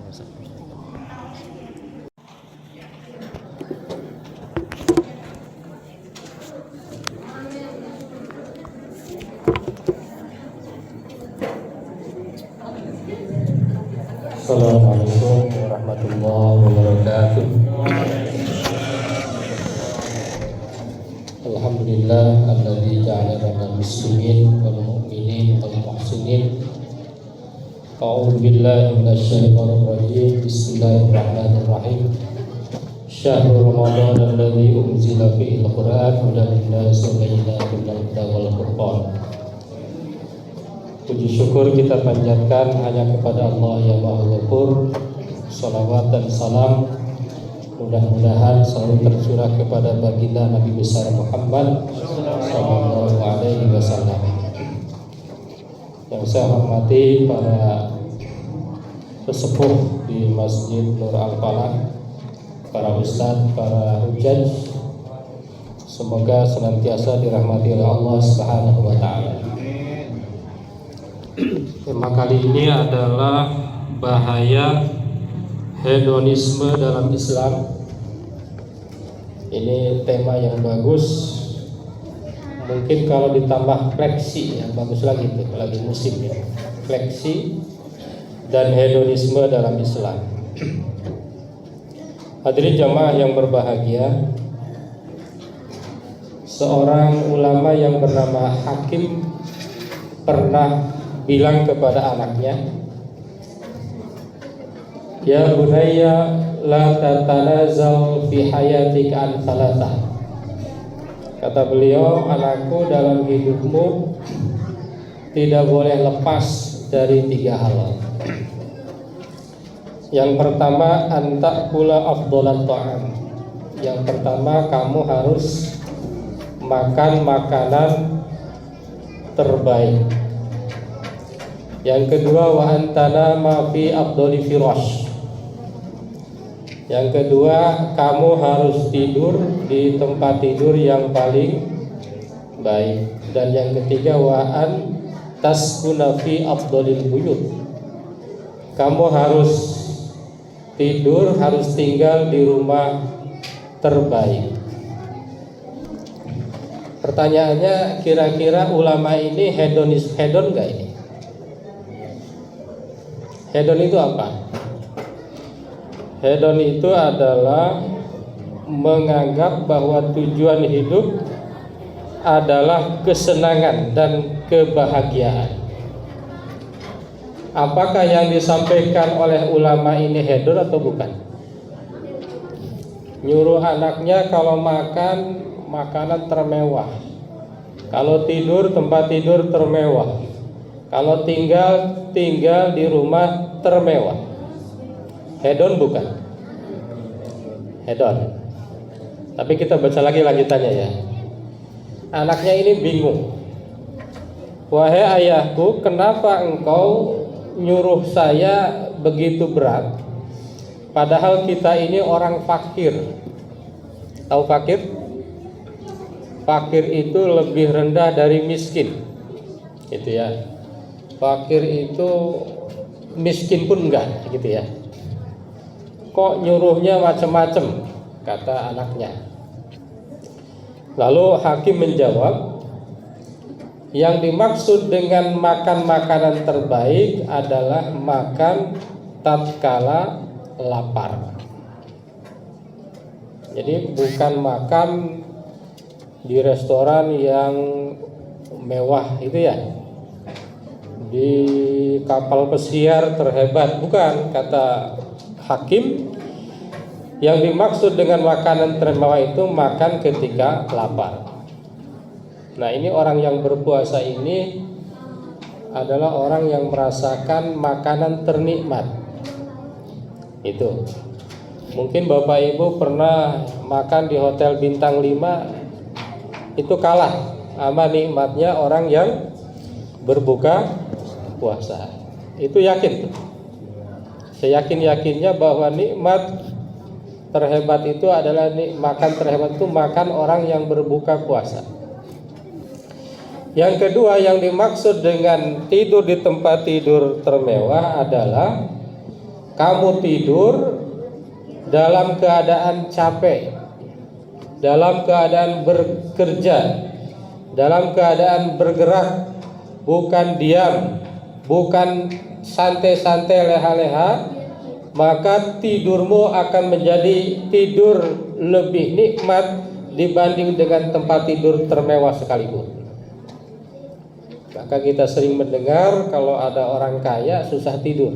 Assalamualaikum warahmatullahi wabarakatuh. Alhamdulillah alladzi ja'alana minal muslimin wal mu'minin wal muhsinin. A'udzu billahi minasy syaithanir rajim. Bismillahirrahmanirrahim. Syahrul Ramadan alladzi unzila fihi al-Qur'an hudan lin-nasi wa bayyinatin minal huda wal furqan. Puji syukur kita panjatkan hanya kepada Allah yang Maha Ghafur. Salawat dan salam mudah-mudahan selalu tercurah kepada baginda Nabi besar Muhammad sallallahu alaihi wasallam. Yang saya hormati para pesepuh di Masjid Nur Al-Falah, para ustadz, para hujjaj, semoga senantiasa dirahmati oleh Allah Subhanahu wa taala. Tema kali ini adalah bahaya hedonisme dalam Islam. Ini tema yang bagus. Mungkin kalau ditambah fleksi yang bagus lagi tuh, lagi musim ya. Fleksi dan hedonisme dalam Islam. Hadirin jamaah yang berbahagia, seorang ulama yang bernama Hakim pernah bilang kepada anaknya, "Ya bunayya la tatanazal fi hayatika an thalathah." Kata beliau, "Anakku, dalam hidupmu tidak boleh lepas dari 3 hal. Yang pertama, antakula afdhalat ta'am. Yang pertama, kamu harus makan makanan terbaik. Yang kedua, wa antana ma fi afdhali firash. Yang kedua, kamu harus tidur di tempat tidur yang paling baik. Dan yang ketiga, wa an taskuna fi afdhalil buyut. Kamu harus tidur, harus tinggal di rumah terbaik." Pertanyaannya, kira-kira ulama ini hedon enggak ini? Hedon itu apa? Hedon itu adalah menganggap bahwa tujuan hidup adalah kesenangan dan kebahagiaan. Apakah yang disampaikan oleh ulama ini hedon atau bukan? Nyuruh anaknya kalau makan makanan termewah, kalau tidur tempat tidur termewah, kalau tinggal di rumah termewah. Hedon bukan? Hedon. Tapi kita baca lagi lanjutannya ya. Anaknya ini bingung. "Wahai ayahku, kenapa engkau nyuruh saya begitu berat? Padahal kita ini orang fakir." Tahu fakir? Fakir itu lebih rendah dari miskin. Itu ya. Fakir itu miskin pun enggak, gitu ya. Kok nyuruhnya macam-macam, kata anaknya. Lalu Hakim menjawab, yang dimaksud dengan makan makanan terbaik adalah makan tatkala lapar. Jadi bukan makan di restoran yang mewah itu ya, di kapal pesiar terhebat, bukan, kata Hakim. Yang dimaksud dengan makanan termewah itu makan ketika lapar. Nah, ini orang yang berpuasa ini adalah orang yang merasakan makanan ternikmat. Itu. Mungkin Bapak Ibu pernah makan di hotel bintang 5, itu kalah sama nikmatnya orang yang berbuka puasa. Itu yakin. Seyakin-yakinnya bahwa nikmat terhebat itu adalah makan terhebat itu makan orang yang berbuka puasa. Yang kedua, yang dimaksud dengan tidur di tempat tidur termewah adalah kamu tidur dalam keadaan capek, dalam keadaan bekerja, dalam keadaan bergerak, bukan diam, bukan santai-santai leha-leha, maka tidurmu akan menjadi tidur lebih nikmat dibanding dengan tempat tidur termewah sekalipun. Maka kita sering mendengar kalau ada orang kaya susah tidur,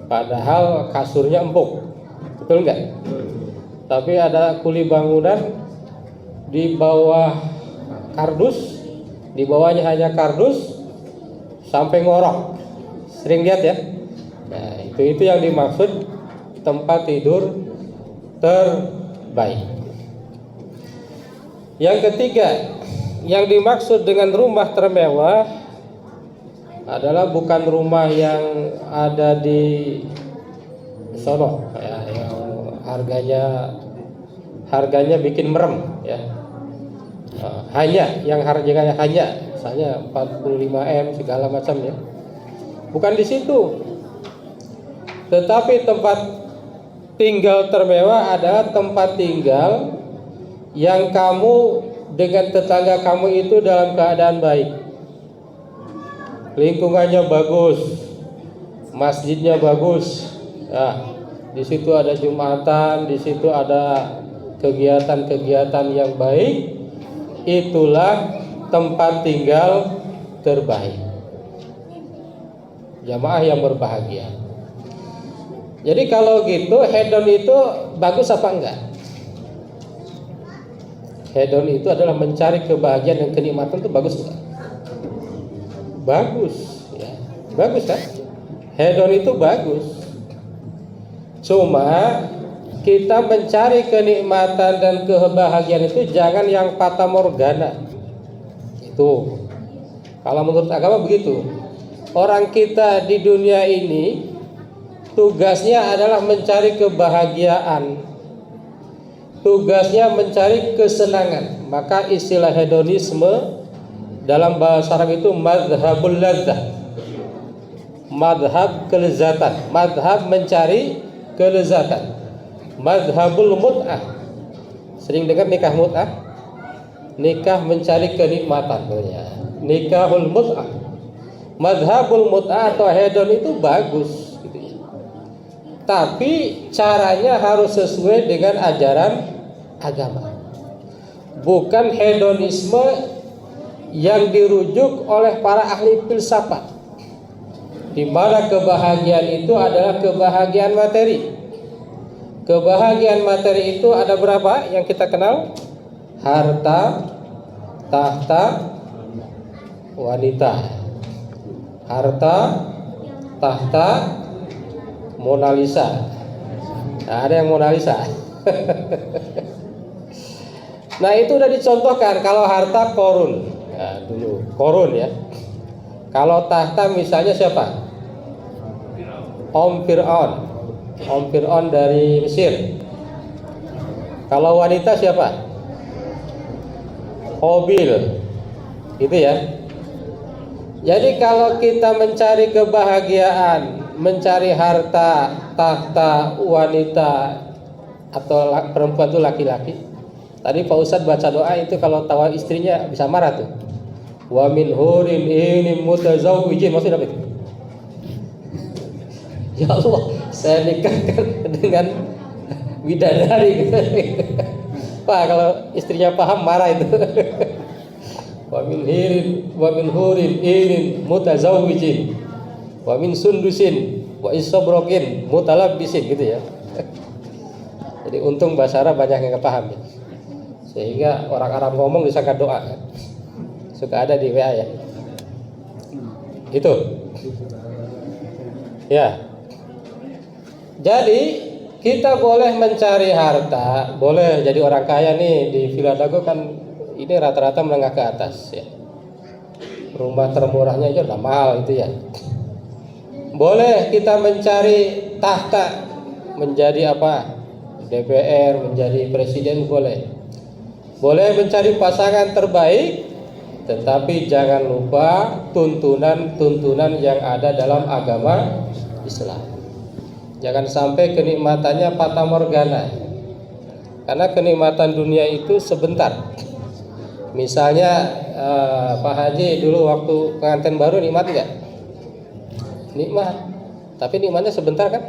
padahal kasurnya empuk, betul nggak? Tapi ada kuli bangunan di bawah kardus, di bawahnya hanya kardus sampai ngorok. Sering lihat ya? Nah, itu yang dimaksud tempat tidur terbaik. Yang ketiga, yang dimaksud dengan rumah termewah adalah bukan rumah yang ada di sono ya, yang harganya bikin merem ya. Hanya yang harganya misalnya 45M segala macam ya. Bukan di situ. Tetapi tempat tinggal termewah adalah tempat tinggal yang kamu dengan tetangga kamu itu dalam keadaan baik. Lingkungannya bagus, masjidnya bagus. Nah, di situ ada jumatan, di situ ada kegiatan-kegiatan yang baik. Itulah tempat tinggal terbaik. Jamaah yang berbahagia. Jadi kalau gitu hedon itu bagus apa enggak? Hedon itu adalah mencari kebahagiaan dan kenikmatan, itu bagus enggak? Bagus ya. Bagus kan? Hedon itu bagus. Cuma kita mencari kenikmatan dan kebahagiaan itu jangan yang fata morgana. Itu kalau menurut agama begitu. Orang kita di dunia ini tugasnya adalah mencari kebahagiaan, tugasnya mencari kesenangan. Maka istilah hedonisme dalam bahasa Arab itu madhabul ladzah, madhab kelezatan, madhab mencari kelezatan. Madhabul mut'ah, sering dengar nikah mut'ah, nikah mencari kenikmatan. Nikahul mut'ah, madhabul mut'ah atau hedon itu bagus gitu ya. Tapi caranya harus sesuai dengan ajaran agama. Bukan hedonisme yang dirujuk oleh para ahli filsafat, di mana kebahagiaan itu adalah kebahagiaan materi. Kebahagiaan materi itu ada berapa yang kita kenal? Harta, tahta, wanita. Harta, tahta, Mona Lisa. Nah, ada yang Mona Lisa. Nah, itu udah dicontohkan. Kalau harta Korun, ya, dulu Korun ya. Kalau tahta misalnya siapa? Om Fir'aun dari Mesir. Kalau wanita siapa? Qabil. Gitu ya. Jadi kalau kita mencari kebahagiaan, mencari harta, tahta, wanita, atau perempuan itu laki-laki. Tadi Pak Ustadz baca doa itu kalau tawa istrinya bisa marah tuh. Wa min hurin ini mutazawwijin, maksudnya apa itu? Ya Allah, saya nikahkan dengan bidadari. Pak, kalau istrinya paham marah itu. Wa min hurin ini mutazawwijin, wa min sundusin wa isobrokin mutalabbisin, gitu ya. Jadi untung bahasa Arab banyak yang paham ya. Sehingga orang Arab ngomong disangka doa kan. Suka ada di WA ya. Itu. Ya. Jadi kita boleh mencari harta, boleh jadi orang kaya nih. Di Villa Dago kan ini rata-rata menengah ke atas ya. Rumah termurahnya aja udah mahal itu ya. Boleh kita mencari tahta, menjadi apa? DPR, menjadi presiden boleh. Boleh mencari pasangan terbaik, tetapi jangan lupa tuntunan-tuntunan yang ada dalam agama Islam. Jangan sampai kenikmatannya fata morgana. Karena kenikmatan dunia itu sebentar. Misalnya Pak Haji dulu waktu pengantin baru nikmat nggak? Nikmat. Tapi nikmatnya sebentar kan?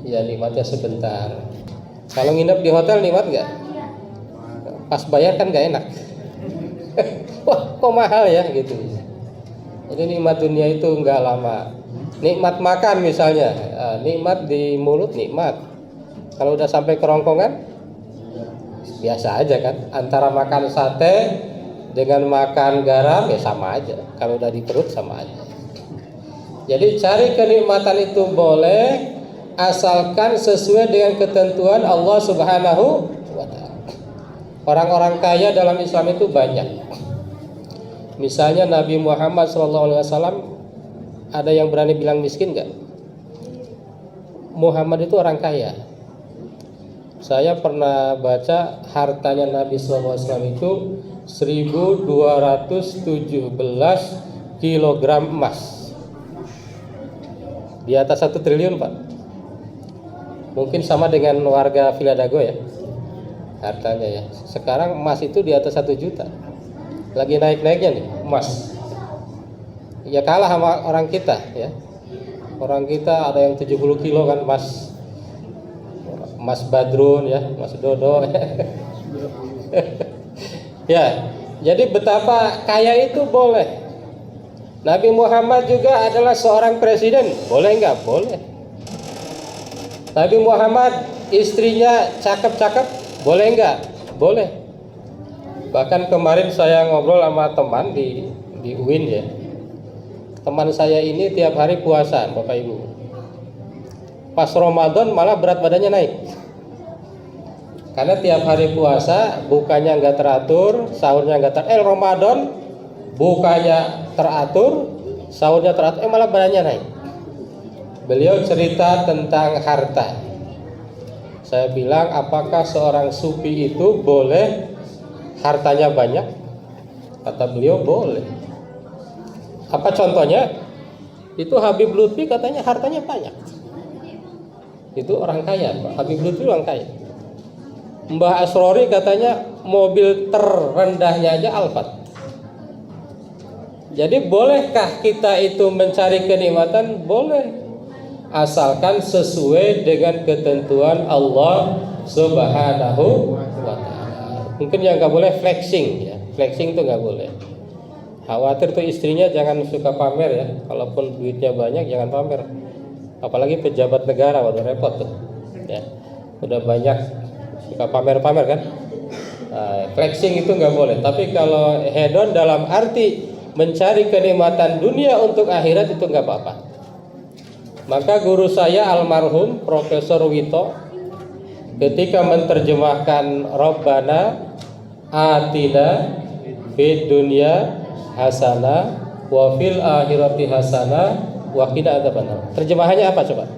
Ya nikmatnya sebentar. Kalau nginep di hotel nikmat nggak? Pas bayar kan nggak enak. Wah kok mahal ya gitu. Jadi nikmat dunia itu nggak lama. Nikmat makan misalnya, nikmat di mulut nikmat. Kalau udah sampai kerongkongan, biasa aja kan. Antara makan sate dengan makan garam ya sama aja. Kalau udah di perut sama aja. Jadi cari kenikmatan itu boleh, asalkan sesuai dengan ketentuan Allah Subhanahu wa Ta'ala. Orang-orang kaya dalam Islam itu banyak. Misalnya Nabi Muhammad SAW, ada yang berani bilang miskin nggak? Muhammad itu orang kaya. Saya pernah baca hartanya Nabi SAW itu 1217 kilogram emas. Di atas 1 triliun Pak. Mungkin sama dengan warga Villa Dago ya hartanya ya. Sekarang emas itu di atas 1 juta. Lagi naik-naiknya nih emas. Ya kalah sama orang kita ya. Orang kita ada yang 70 kilo kan emas. Mas Badrun ya, Mas Dodo. Ya, jadi betapa kaya itu boleh. Nabi Muhammad juga adalah seorang presiden, boleh nggak? Boleh. Nabi Muhammad istrinya cakep-cakep, boleh nggak? Boleh. Bahkan kemarin saya ngobrol sama teman di UIN ya. Teman saya ini tiap hari puasa, Bapak Ibu. Pas Ramadan malah berat badannya naik. Karena tiap hari puasa, bukanya nggak teratur, sahurnya nggak teratur. Ramadan bukanya teratur, sahurnya teratur, malah badannya naik. Beliau cerita tentang harta. Saya bilang, apakah seorang sufi itu boleh hartanya banyak? Kata beliau boleh. Apa contohnya? Itu Habib Lutfi katanya hartanya banyak. Itu orang kaya, Pak. Habib Lutfi orang kaya. Mbah Asrori katanya mobil terrendahnya aja Alphard. Jadi bolehkah kita itu mencari kenikmatan? Boleh. Asalkan sesuai dengan ketentuan Allah Subhanahu wa Ta'ala. Mungkin yang nggak boleh flexing ya. Flexing itu nggak boleh. Khawatir tuh istrinya jangan suka pamer ya. Kalaupun duitnya banyak jangan pamer. Apalagi pejabat negara, waduh repot tuh. Ya. Udah banyak suka pamer-pamer kan. Flexing itu nggak boleh. Tapi kalau hedon dalam arti mencari kenikmatan dunia untuk akhirat itu nggak apa-apa. Maka guru saya almarhum Profesor Wito ketika menerjemahkan Rabbana Atina fid dunya hasanah wa fil akhirati hasanah wa qina adzabannar. Terjemahannya apa coba?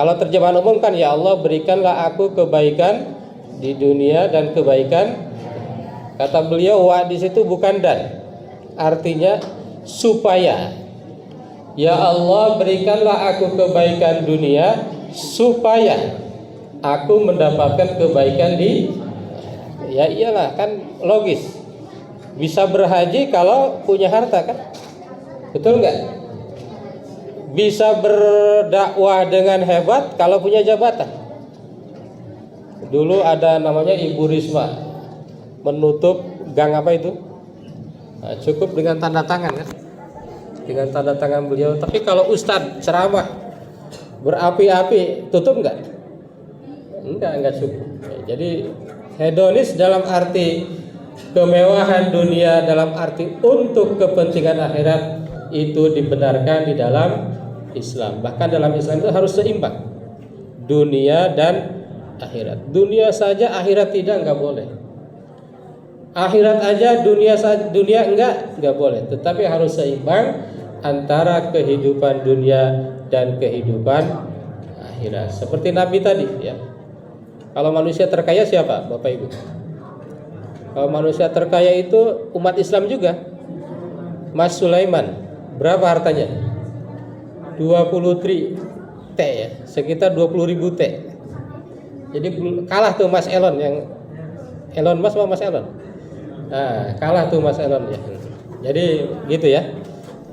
Kalau terjemahan umum kan ya Allah berikanlah aku kebaikan di dunia dan kebaikan. Kata beliau wa di situ bukan dan. Artinya supaya. Ya Allah berikanlah aku kebaikan dunia supaya aku mendapatkan kebaikan di. Ya iyalah kan logis. Bisa berhaji kalau punya harta kan? Betul nggak? Bisa berdakwah dengan hebat kalau punya jabatan. Dulu ada namanya Ibu Risma menutup gang apa itu? Nah, cukup dengan tanda tangan kan? Dengan tanda tangan beliau. Tapi kalau Ustadz ceramah berapi-api tutup nggak? Enggak cukup. Jadi hedonis dalam arti kemewahan dunia, dalam arti untuk kepentingan akhirat itu dibenarkan di dalam Islam. Bahkan dalam Islam itu harus seimbang dunia dan akhirat. Dunia saja akhirat tidak, nggak boleh. Akhirat aja dunia enggak boleh. Tetapi harus seimbang antara kehidupan dunia dan kehidupan akhirat. Seperti Nabi tadi ya. Kalau manusia terkaya siapa Bapak Ibu? Kalau manusia terkaya itu umat Islam juga. Mas Sulaiman berapa hartanya? 20 T ya, sekitar 20.000 T. Jadi kalah tuh Mas Elon Elon Mas sama Mas Elon. Nah, kalah tuh Mas Elon ya. Jadi gitu ya.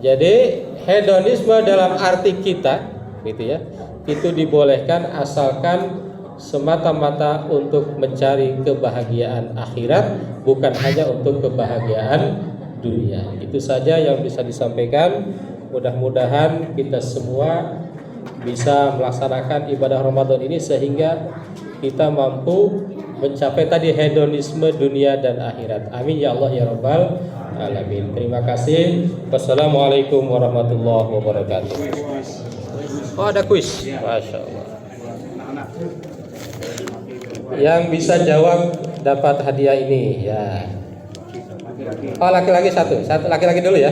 Jadi hedonisme dalam arti kita gitu ya, itu dibolehkan asalkan semata-mata untuk mencari kebahagiaan akhirat, bukan hanya untuk kebahagiaan dunia. Itu saja yang bisa disampaikan. Mudah-mudahan kita semua bisa melaksanakan ibadah Ramadan ini sehingga kita mampu mencapai tadi hedonisme dunia dan akhirat. Amin ya Allah ya Rabbal alamin. Terima kasih. Wassalamualaikum warahmatullahi wabarakatuh. Oh, ada kuis. Masya Allah. Yang bisa jawab dapat hadiah ini ya. Oh, laki-laki satu laki-laki dulu ya.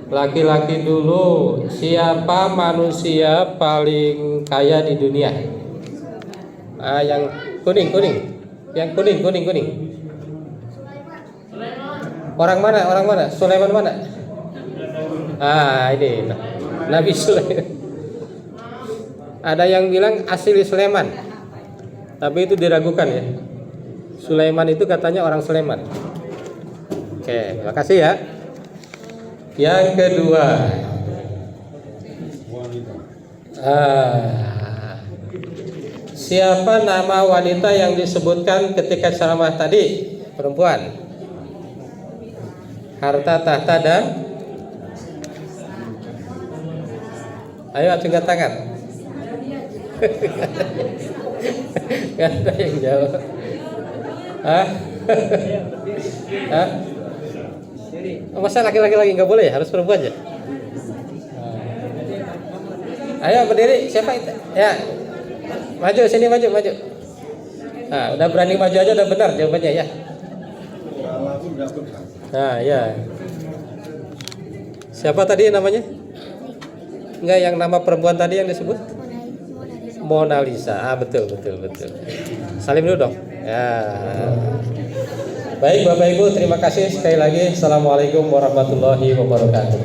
Laki-laki dulu. Siapa manusia paling kaya di dunia? Yang kuning. Yang kuning. Orang mana? Sulaiman mana? Ini Nabi Sulaiman. Ada yang bilang asli Sulaiman, tapi itu diragukan ya. Sulaiman itu katanya orang Sulaiman. Oke, terima kasih ya. Yang kedua, siapa nama wanita yang disebutkan ketika ceramah tadi? Perempuan. Harta, tahta, dan ayo acungkan tangan. Gak ada yang jawab. Masa laki-laki lagi nggak boleh? Harus perempuan aja. Ayo berdiri. Siapa itu? Ya, maju sini, maju. Udah berani maju aja, udah benar jawabannya ya. Ya. Siapa tadi namanya? Enggak, yang nama perempuan tadi yang disebut? Mona Lisa. Betul. Salim dulu dong. Ya. Baik Bapak Ibu, terima kasih sekali lagi. Assalamualaikum warahmatullahi wabarakatuh.